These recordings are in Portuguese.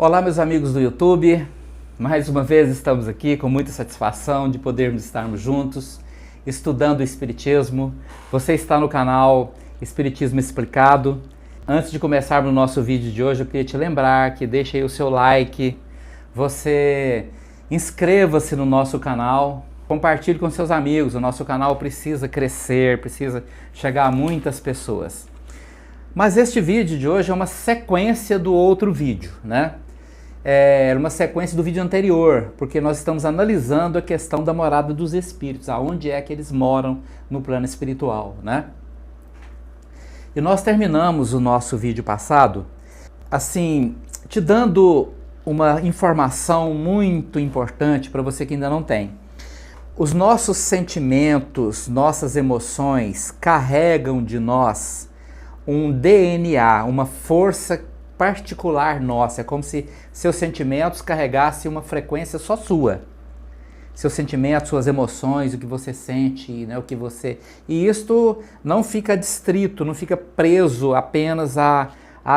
Olá, meus amigos do YouTube, mais uma vez estamos aqui com muita satisfação de podermos estarmos juntos, estudando o Espiritismo. Você está no canal Espiritismo Explicado. Antes de começarmos o nosso vídeo de hoje, eu queria te lembrar que deixe aí o seu like, você inscreva-se no nosso canal, compartilhe com seus amigos. O nosso canal precisa crescer, precisa chegar a muitas pessoas. Mas este vídeo de hoje é uma sequência do outro vídeo, né? É uma sequência do vídeo anterior, porque nós estamos analisando a questão da morada dos espíritos, aonde é que eles moram no plano espiritual, né? E nós terminamos o nosso vídeo passado, assim, te dando uma informação muito importante para você que ainda não tem. Os nossos sentimentos, nossas emoções carregam de nós um DNA, uma força particular nossa. É como se seus sentimentos carregassem uma frequência só sua. Seus sentimentos, suas emoções, o que você sente, né, o que você... E isto não fica distrito, não fica preso apenas à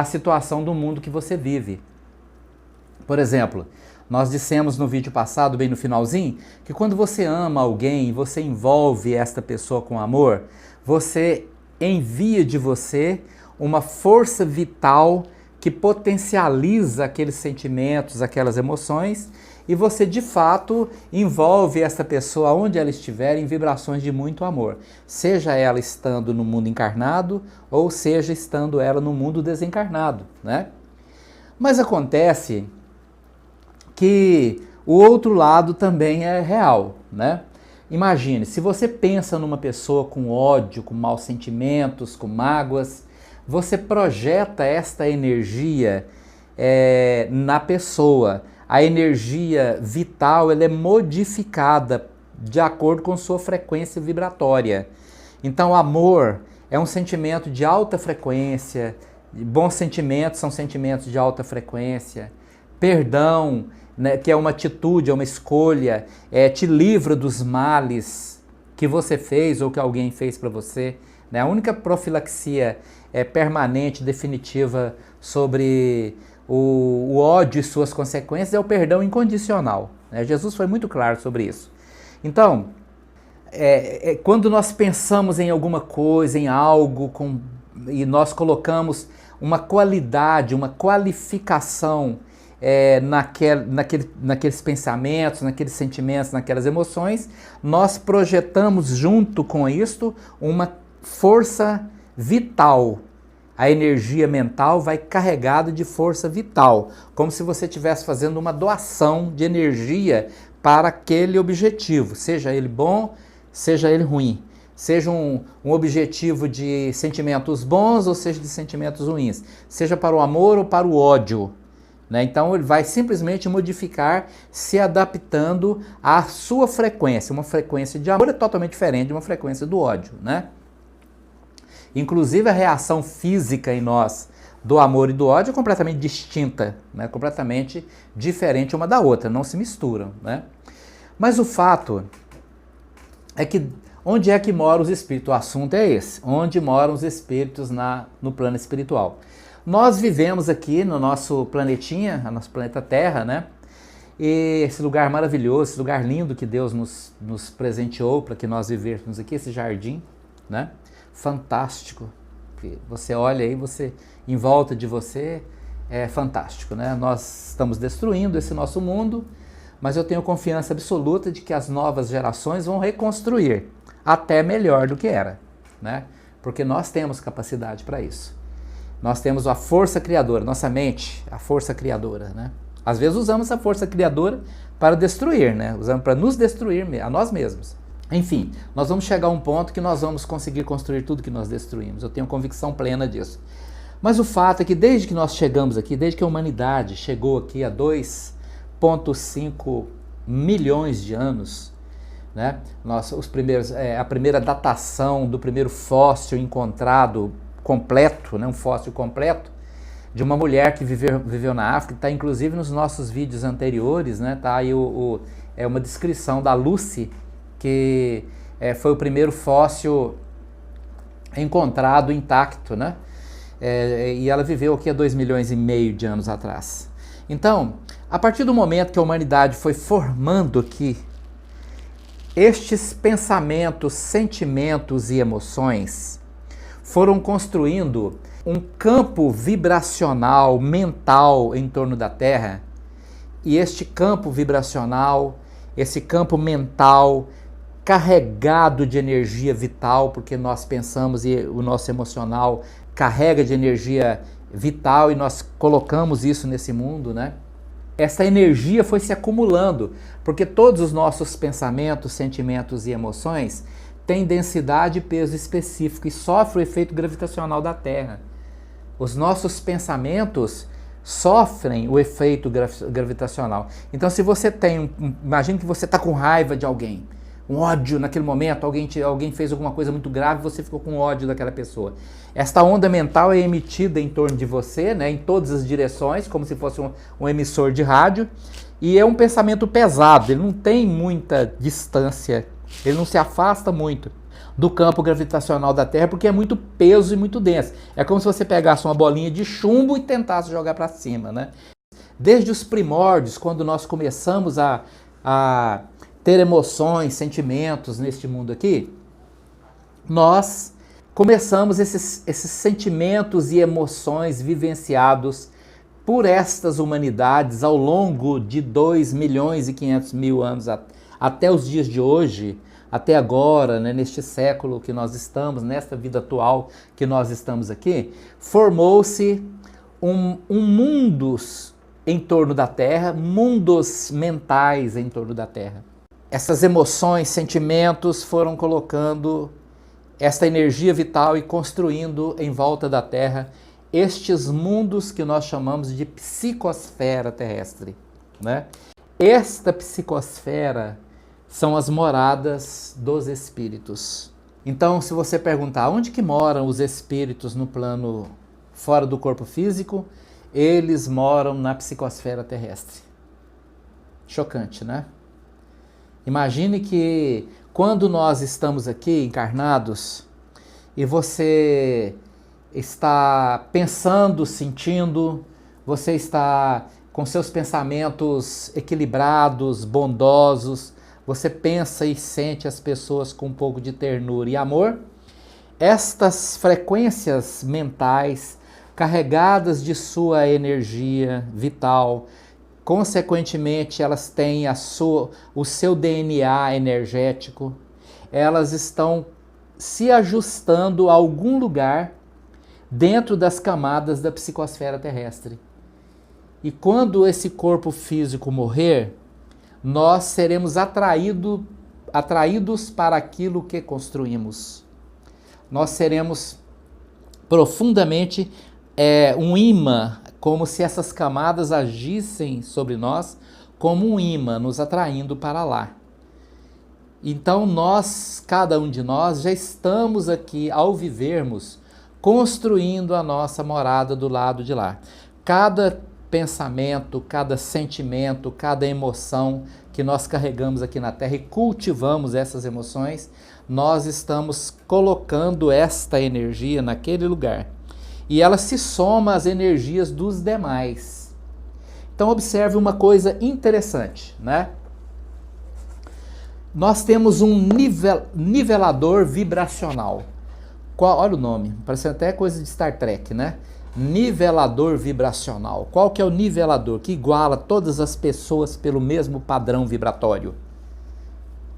situação do mundo que você vive. Por exemplo, nós dissemos no vídeo passado, bem no finalzinho, que quando você ama alguém, você envolve esta pessoa com amor, você envia de você uma força vital que potencializa aqueles sentimentos, aquelas emoções, e você de fato envolve essa pessoa onde ela estiver em vibrações de muito amor, seja ela estando no mundo encarnado ou seja estando ela no mundo desencarnado, né? Mas acontece que o outro lado também é real, né? Imagine, se você pensa numa pessoa com ódio, com maus sentimentos, com mágoas, você projeta esta energia na pessoa. A energia vital ela é modificada de acordo com sua frequência vibratória. Então, amor é um sentimento de alta frequência, bons sentimentos são sentimentos de alta frequência, perdão, né, que é uma atitude, é uma escolha, te livra dos males que você fez ou que alguém fez para você. Né? A única profilaxia permanente, definitiva sobre o ódio e suas consequências é o perdão incondicional. Né? Jesus foi muito claro sobre isso. Então, quando nós pensamos em alguma coisa, em algo, e nós colocamos uma qualidade, uma qualificação naqueles pensamentos, naqueles sentimentos, naquelas emoções, nós projetamos junto com isto uma força vital. A energia mental vai carregada de força vital, como se você estivesse fazendo uma doação de energia para aquele objetivo, seja ele bom, seja ele ruim, seja um objetivo de sentimentos bons ou seja de sentimentos ruins, seja para o amor ou para o ódio. Né? Então ele vai simplesmente modificar, se adaptando à sua frequência. Uma frequência de amor é totalmente diferente de uma frequência do ódio, né? Inclusive a reação física em nós do amor e do ódio é completamente distinta, né? Completamente diferente uma da outra, não se misturam, né? Mas o fato é que onde é que moram os espíritos? O assunto é esse, onde moram os espíritos no plano espiritual. Nós vivemos aqui no nosso planetinha, no nosso planeta Terra, né? E esse lugar maravilhoso, esse lugar lindo que Deus nos presenteou para que nós vivêssemos aqui, esse jardim, né? Fantástico. Você olha aí, em volta de você, é fantástico, né? Nós estamos destruindo esse nosso mundo, mas eu tenho confiança absoluta de que as novas gerações vão reconstruir até melhor do que era, né? Porque nós temos capacidade para isso. Nós temos a força criadora, nossa mente, a força criadora, né? Às vezes usamos essa força criadora para destruir, né? Usamos para nos destruir a nós mesmos. Enfim, nós vamos chegar a um ponto que nós vamos conseguir construir tudo que nós destruímos. Eu tenho convicção plena disso. Mas o fato é que desde que nós chegamos aqui, desde que a humanidade chegou aqui há 2,5 milhões de anos, né? A primeira datação do primeiro fóssil encontrado completo, né? Um fóssil completo, de uma mulher que viveu na África, está inclusive nos nossos vídeos anteriores, né? Tá aí uma descrição da Lucy, que foi o primeiro fóssil encontrado intacto, né? E ela viveu aqui há 2,5 milhões de anos atrás. Então, a partir do momento que a humanidade foi formando aqui, estes pensamentos, sentimentos e emoções foram construindo um campo vibracional, mental em torno da Terra. E este campo vibracional, esse campo mental, carregado de energia vital, porque nós pensamos e o nosso emocional carrega de energia vital e nós colocamos isso nesse mundo, né? Essa energia foi se acumulando, porque todos os nossos pensamentos, sentimentos e emoções têm densidade e peso específico e sofrem o efeito gravitacional da Terra. Os nossos pensamentos sofrem o efeito gravitacional. Então, se você tem, imagine que você está com raiva de alguém, um ódio naquele momento, alguém fez alguma coisa muito grave e você ficou com ódio daquela pessoa. Esta onda mental é emitida em torno de você, né, em todas as direções, como se fosse um emissor de rádio, e é um pensamento pesado, ele não tem muita distância, ele não se afasta muito do campo gravitacional da Terra, porque é muito peso e muito denso. É como se você pegasse uma bolinha de chumbo e tentasse jogar para cima, né? Desde os primórdios, quando nós começamos a ter emoções, sentimentos neste mundo aqui, nós começamos esses sentimentos e emoções vivenciados por estas humanidades ao longo de 2.500.000 anos até os dias de hoje, até agora, né, neste século que nós estamos, nesta vida atual que nós estamos aqui, formou-se um mundos em torno da Terra, mundos mentais em torno da Terra. Essas emoções, sentimentos foram colocando esta energia vital e construindo em volta da Terra estes mundos que nós chamamos de psicosfera terrestre, né? Esta psicosfera são as moradas dos espíritos. Então, se você perguntar onde que moram os espíritos no plano fora do corpo físico, eles moram na psicosfera terrestre. Chocante, né? Imagine que quando nós estamos aqui encarnados e você está pensando, sentindo, você está com seus pensamentos equilibrados, bondosos, você pensa e sente as pessoas com um pouco de ternura e amor, estas frequências mentais carregadas de sua energia vital, consequentemente elas têm o seu DNA energético, elas estão se ajustando a algum lugar dentro das camadas da psicosfera terrestre. E quando esse corpo físico morrer, nós seremos atraídos para aquilo que construímos. Nós seremos profundamente um imã, como se essas camadas agissem sobre nós como um imã, nos atraindo para lá. Então nós, cada um de nós, já estamos aqui, ao vivermos, construindo a nossa morada do lado de lá. Cada pensamento, cada sentimento, cada emoção que nós carregamos aqui na Terra e cultivamos essas emoções, nós estamos colocando esta energia naquele lugar. E ela se soma às energias dos demais. Então observe uma coisa interessante, né? Nós temos um nivelador vibracional. Olha o nome, parece até coisa de Star Trek, né? Nivelador vibracional. Qual que é o nivelador que iguala todas as pessoas pelo mesmo padrão vibratório?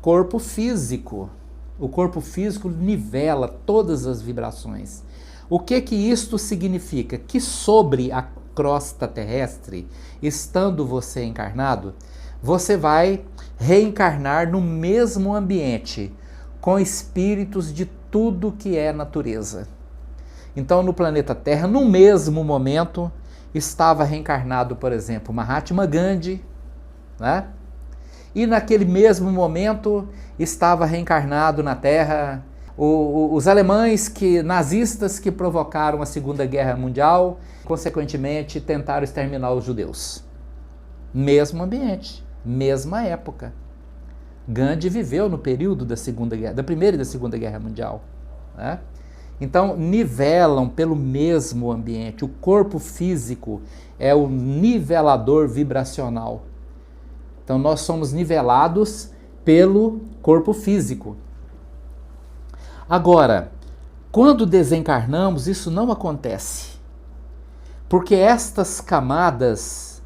Corpo físico. O corpo físico nivela todas as vibrações. O que isto significa? Que sobre a crosta terrestre, estando você encarnado, você vai reencarnar no mesmo ambiente, com espíritos de tudo que é natureza. Então, no planeta Terra, no mesmo momento, estava reencarnado, por exemplo, Mahatma Gandhi, né? E naquele mesmo momento estava reencarnado na Terra os alemães nazistas que provocaram a Segunda Guerra Mundial, consequentemente tentaram exterminar os judeus. Mesmo ambiente, mesma época. Gandhi viveu no período da Primeira e da Segunda Guerra Mundial, né? Então, nivelam pelo mesmo ambiente. O corpo físico é o nivelador vibracional. Então, nós somos nivelados pelo corpo físico. Agora, quando desencarnamos, isso não acontece. Porque estas camadas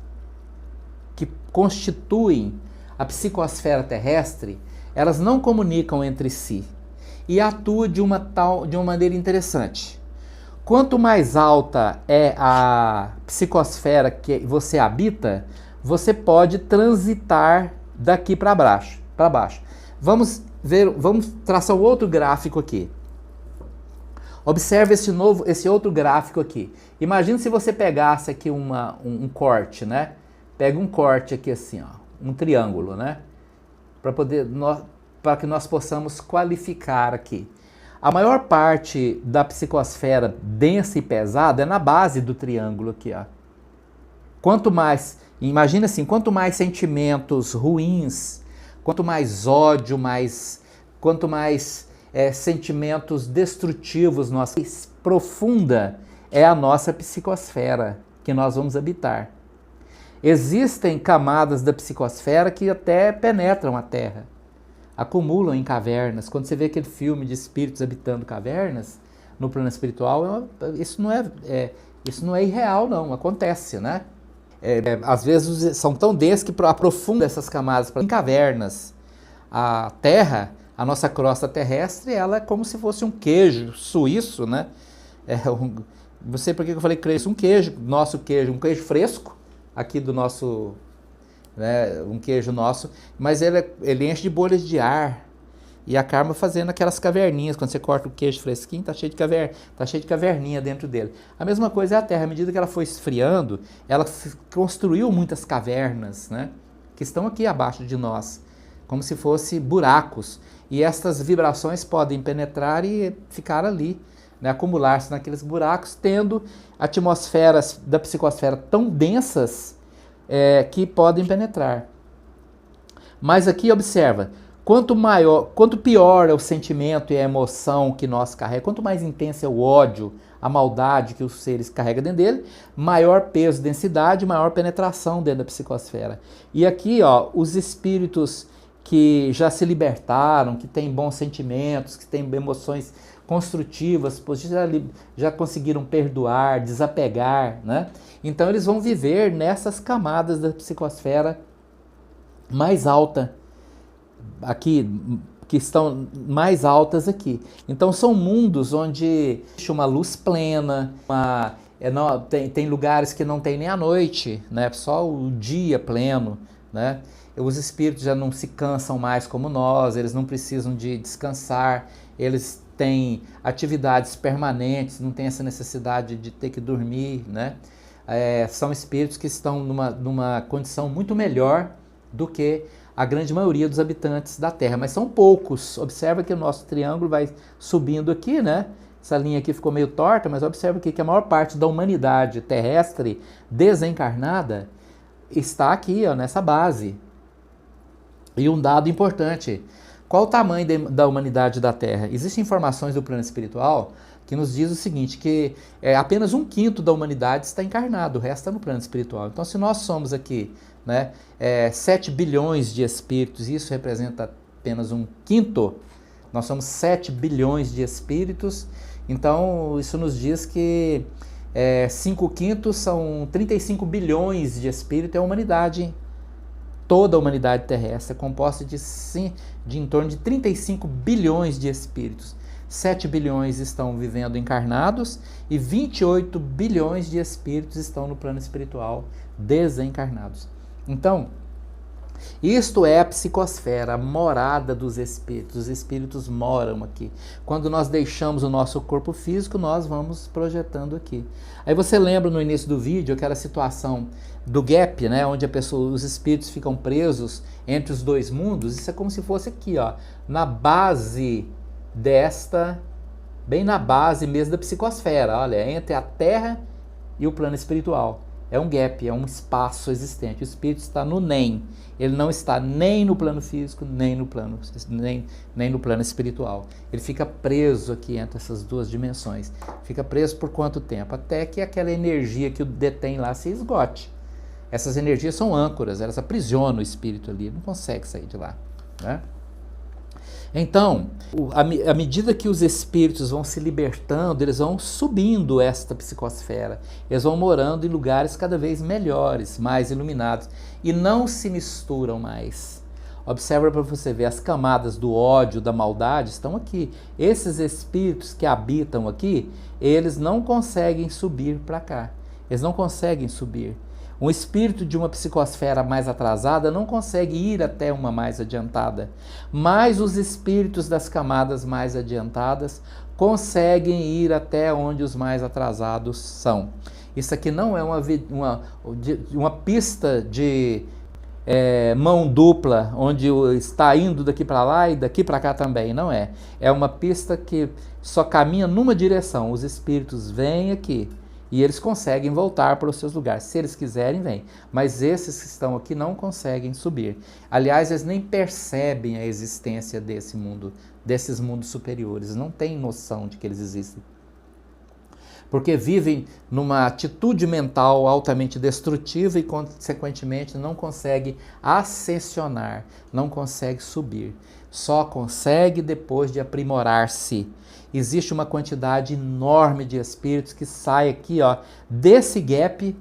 que constituem a psicosfera terrestre, elas não comunicam entre si e atuam de uma maneira interessante. Quanto mais alta é a psicosfera que você habita, você pode transitar daqui para baixo. Vamos traçar um outro gráfico aqui. Observe esse outro gráfico aqui. Imagina se você pegasse aqui um corte, né? Pega um corte aqui assim, ó, um triângulo, né? Para que nós possamos qualificar aqui. A maior parte da psicosfera densa e pesada é na base do triângulo aqui, ó. Imagina assim, quanto mais sentimentos ruins, quanto mais ódio, quanto mais sentimentos destrutivos, mais profunda é a nossa psicosfera que nós vamos habitar. Existem camadas da psicosfera que até penetram a Terra, acumulam em cavernas. Quando você vê aquele filme de espíritos habitando cavernas no plano espiritual, isso não é irreal, não, acontece, né? Às vezes são tão densas que aprofundam essas camadas em cavernas. A Terra, a nossa crosta terrestre, ela é como se fosse um queijo suíço, né? Não sei por que eu falei queijo, um queijo fresco, aqui do nosso, né, um queijo nosso, mas ele enche de bolhas de ar e acaba fazendo aquelas caverninhas. Quando você corta o queijo fresquinho, tá cheio de caverninha dentro dele. A mesma coisa é a Terra. À medida que ela foi esfriando, ela construiu muitas cavernas, né, que estão aqui abaixo de nós, como se fossem buracos. E estas vibrações podem penetrar e ficar ali, né, acumular-se naqueles buracos, tendo atmosferas da psicosfera tão densas que podem penetrar. Mas aqui observa, quanto pior é o sentimento e a emoção que nós carregamos, quanto mais intenso é o ódio, a maldade que os seres carregam dentro dele, maior peso, densidade, maior penetração dentro da psicosfera. E aqui, ó, os espíritos que já se libertaram, que têm bons sentimentos, que têm emoções construtivas, positivas, já conseguiram perdoar, desapegar, né? Então eles vão viver nessas camadas da psicosfera mais alta, aqui, que estão mais altas aqui. Então são mundos onde existe uma luz plena, tem lugares que não tem nem a noite, né? Só o dia pleno, né? Os espíritos já não se cansam mais como nós, eles não precisam de descansar, eles têm atividades permanentes, não tem essa necessidade de ter que dormir, né? São espíritos que estão numa condição muito melhor do que a grande maioria dos habitantes da Terra, mas são poucos. Observa que o nosso triângulo vai subindo aqui, né? Essa linha aqui ficou meio torta, mas observa aqui que a maior parte da humanidade terrestre desencarnada está aqui, ó, nessa base. E um dado importante: qual o tamanho da humanidade da Terra? Existem informações do plano espiritual que nos diz o seguinte, que apenas 1/5 da humanidade está encarnado, o resto está no plano espiritual. Então, se nós somos aqui, né, 7 bilhões de espíritos, isso representa apenas 1/5, nós somos 7 bilhões de espíritos, então isso nos diz que 5/5 são 35 bilhões de espíritos, é a humanidade. Toda a humanidade terrestre é composta de em torno de 35 bilhões de espíritos. 7 bilhões estão vivendo encarnados e 28 bilhões de espíritos estão no plano espiritual desencarnados. Então, isto é a psicosfera, a morada dos espíritos. Os espíritos moram aqui. Quando nós deixamos o nosso corpo físico, nós vamos projetando aqui. Aí você lembra no início do vídeo aquela situação do gap, né, onde os espíritos ficam presos entre os dois mundos? Isso é como se fosse aqui, ó, na base bem na base mesmo da psicosfera, olha, entre a Terra e o plano espiritual. É um gap, é um espaço existente. O espírito está no NEM. Ele não está nem no plano físico, nem no plano espiritual. Ele fica preso aqui entre essas duas dimensões. Fica preso por quanto tempo? Até que aquela energia que o detém lá se esgote. Essas energias são âncoras, elas aprisionam o espírito ali, não consegue sair de lá, né? Então, à medida que os espíritos vão se libertando, eles vão subindo esta psicosfera, eles vão morando em lugares cada vez melhores, mais iluminados, e não se misturam mais. Observa para você ver, as camadas do ódio, da maldade estão aqui. Esses espíritos que habitam aqui, eles não conseguem subir para cá, eles não conseguem subir. Um espírito de uma psicosfera mais atrasada não consegue ir até uma mais adiantada, mas os espíritos das camadas mais adiantadas conseguem ir até onde os mais atrasados são. Isso aqui não é uma pista de mão dupla, onde está indo daqui para lá e daqui para cá também, não é. É uma pista que só caminha numa direção, os espíritos vêm aqui. E eles conseguem voltar para os seus lugares. Se eles quiserem, vêm. Mas esses que estão aqui não conseguem subir. Aliás, eles nem percebem a existência desse mundo, desses mundos superiores. Não têm noção de que eles existem. Porque vivem numa atitude mental altamente destrutiva e, consequentemente, não conseguem ascensionar, não conseguem subir. Só consegue depois de aprimorar-se. Existe uma quantidade enorme de espíritos que sai aqui, ó, desse gap,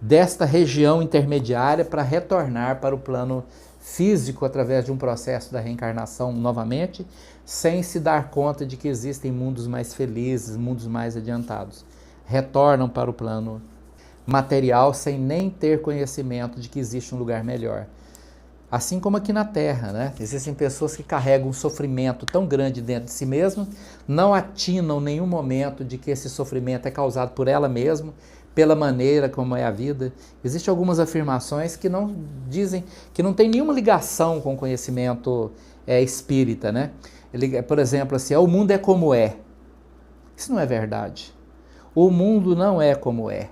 desta região intermediária, para retornar para o plano físico através de um processo da reencarnação novamente, sem se dar conta de que existem mundos mais felizes, mundos mais adiantados. Retornam para o plano material sem nem ter conhecimento de que existe um lugar melhor. Assim como aqui na Terra, né? Existem pessoas que carregam um sofrimento tão grande dentro de si mesmo, não atinam em nenhum momento de que esse sofrimento é causado por ela mesma, pela maneira como é a vida. Existem algumas afirmações que não dizem, que não tem nenhuma ligação com o conhecimento espírita, né? Por exemplo, assim, o mundo é como é. Isso não é verdade. O mundo não é como é.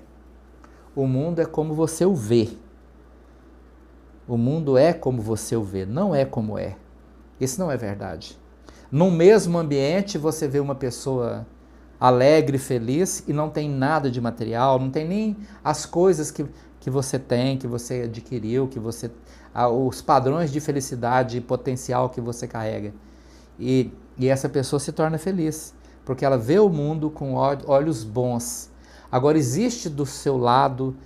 O mundo é como você o vê. O mundo é como você o vê, não é como é. Isso não é verdade. No mesmo ambiente, você vê uma pessoa alegre, feliz, e não tem nada de material, não tem nem as coisas que você tem, que você adquiriu, os padrões de felicidade potencial que você carrega. E essa pessoa se torna feliz, porque ela vê o mundo com olhos bons. Agora, existe do seu lado,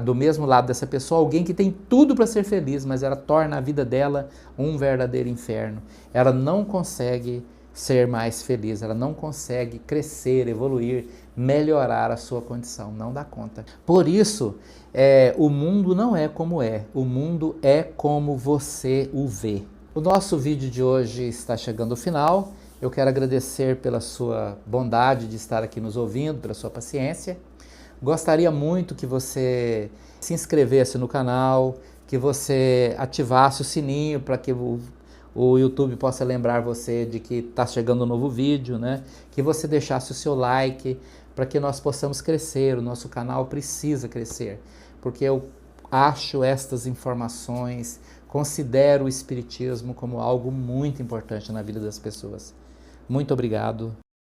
do mesmo lado dessa pessoa, alguém que tem tudo para ser feliz, mas ela torna a vida dela um verdadeiro inferno. Ela não consegue ser mais feliz, ela não consegue crescer, evoluir, melhorar a sua condição, não dá conta. Por isso, o mundo não é como é, o mundo é como você o vê. O nosso vídeo de hoje está chegando ao final. Eu quero agradecer pela sua bondade de estar aqui nos ouvindo, pela sua paciência. Gostaria muito que você se inscrevesse no canal, que você ativasse o sininho para que o YouTube possa lembrar você de que está chegando um novo vídeo, né? Que você deixasse o seu like para que nós possamos crescer. O nosso canal precisa crescer, porque eu acho estas informações, considero o Espiritismo como algo muito importante na vida das pessoas. Muito obrigado.